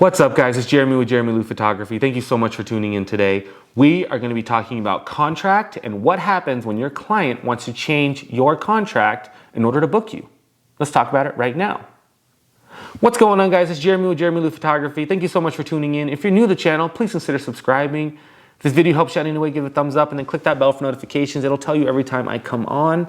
What's up, guys? It's Jeramie with Jeramie Lou Photography. Thank you so much for tuning in today. We are going to be talking about contract and what happens when your client wants to change your contract in order to book you. Let's talk about it right now. What's going on, guys? It's Jeramie with Jeramie Lou Photography. Thank you so much for tuning in. If you're new to the channel, please consider subscribing. If this video helps you out in any way, give it a thumbs up and then click that bell for notifications. It'll tell you every time I come on.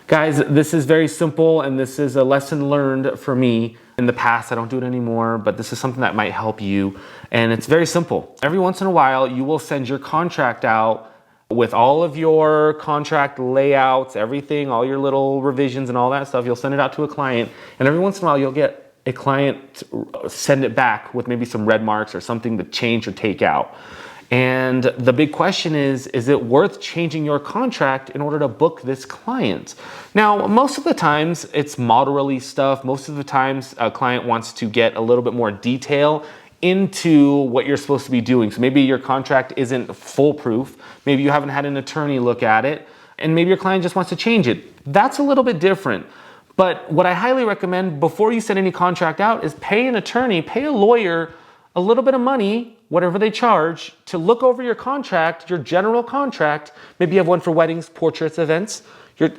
Guys, this is very simple and this is a lesson learned for me. In the past, I don't do it anymore, but this is something that might help you. And it's very simple. Every once in a while, you will send your contract out with all of your contract layouts, everything, all your little revisions and all that stuff. You'll send it out to a client. And every once in a while, you'll get a client send it back with maybe some red marks or something to change or take out. And the big question is it worth changing your contract in order to book this client? Now, most of the times it's model release stuff. Most of the times a client wants to get a little bit more detail into what you're supposed to be doing. So maybe your contract isn't foolproof. Maybe you haven't had an attorney look at it, and maybe your client just wants to change it. That's a little bit different. But what I highly recommend before you send any contract out is pay an attorney, pay a lawyer a little bit of money, whatever they charge, to look over your contract, your general contract. Maybe you have one for weddings, portraits, events.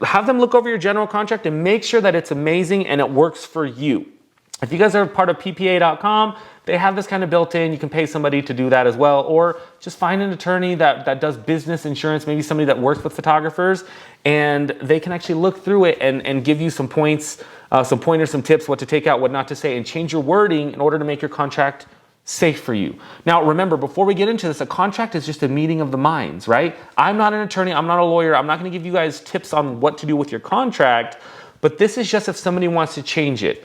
Have them look over your general contract and make sure that it's amazing and it works for you. If you guys are part of PPA.com, they have this kind of built in. You can pay somebody to do that as well, or just find an attorney that does business insurance, maybe somebody that works with photographers, and they can actually look through it and give you some points, some pointers, some tips, what to take out, what not to say, and change your wording in order to make your contract safe for you. Now, remember, before we get into this, a contract is just a meeting of the minds, right? I'm not an attorney. I'm not a lawyer. I'm not going to give you guys tips on what to do with your contract, but this is just if somebody wants to change it.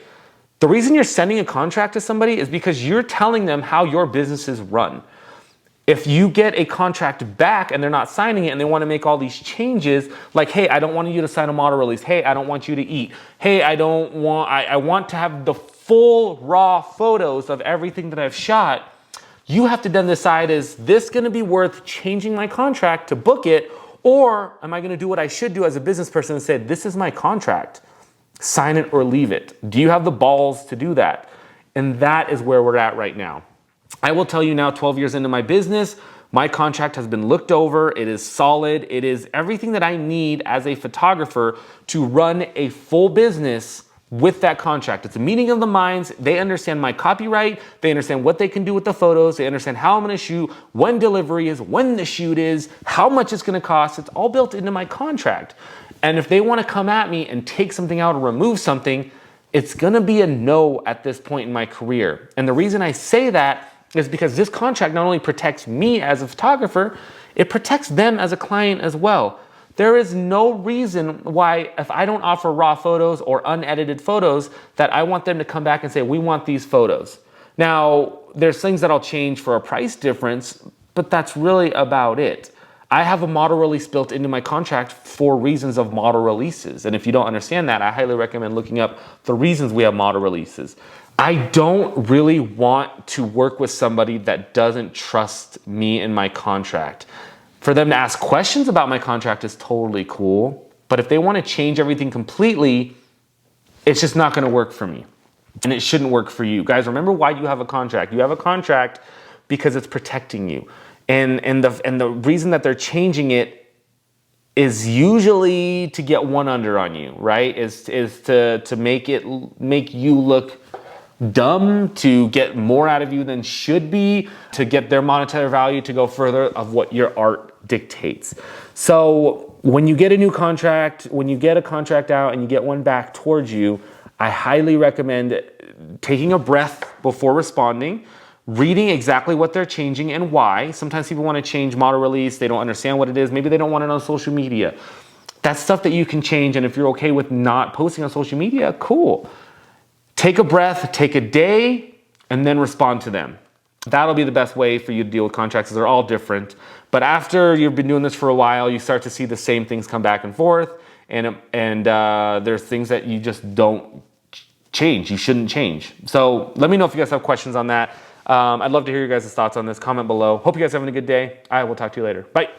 The reason you're sending a contract to somebody is because you're telling them how your business is run. If you get a contract back and they're not signing it and they want to make all these changes, like, hey, I don't want you to sign a model release. Hey, I don't want you to eat. Hey, I want to have the full raw photos of everything that I've shot. You have to then decide, is this going to be worth changing my contract to book it? Or am I going to do what I should do as a business person and say, this is my contract, sign it or leave it? Do you have the balls to do that? And that is where we're at right now. I will tell you now, 12 years into my business, my contract has been looked over. It is solid. It is everything that I need as a photographer to run a full business with that contract. It's a meeting of the minds. They understand my copyright. They understand what they can do with the photos. They understand how I'm going to shoot, when delivery is, when the shoot is, how much it's going to cost. It's all built into my contract. And if they want to come at me and take something out or remove something, it's going to be a no at this point in my career. And the reason I say that is because this contract not only protects me as a photographer, it protects them as a client as well. There is no reason why, if I don't offer raw photos or unedited photos, that I want them to come back and say, we want these photos. Now, there's things that I'll change for a price difference, but that's really about it. I have a model release built into my contract for reasons of model releases. And if you don't understand that, I highly recommend looking up the reasons we have model releases. I don't really want to work with somebody that doesn't trust me and my contract. For them to ask questions about my contract is totally cool, but if they want to change everything completely, it's just not going to work for me. And it shouldn't work for you. Guys, remember why you have a contract. You have a contract because it's protecting you. And the reason that they're changing it is usually to get one under on you, right? Is to make you look dumb, to get more out of you than should be, to get their monetary value to go further of what your art dictates. So when you get a new contract, when you get a contract out and you get one back towards you, I highly recommend taking a breath before responding, reading exactly what they're changing and why. Sometimes people want to change model release. They don't understand what it is. Maybe they don't want it on social media. That's stuff that you can change. And if you're okay with not posting on social media, cool. Take a breath, take a day, and then respond to them. That'll be the best way for you to deal with contracts. They're all different. But after you've been doing this for a while, you start to see the same things come back and forth. And there's things that you just don't change. You shouldn't change. So let me know if you guys have questions on that. I'd love to hear your guys' thoughts on this. Comment below. Hope you guys are having a good day. I will talk to you later. Bye.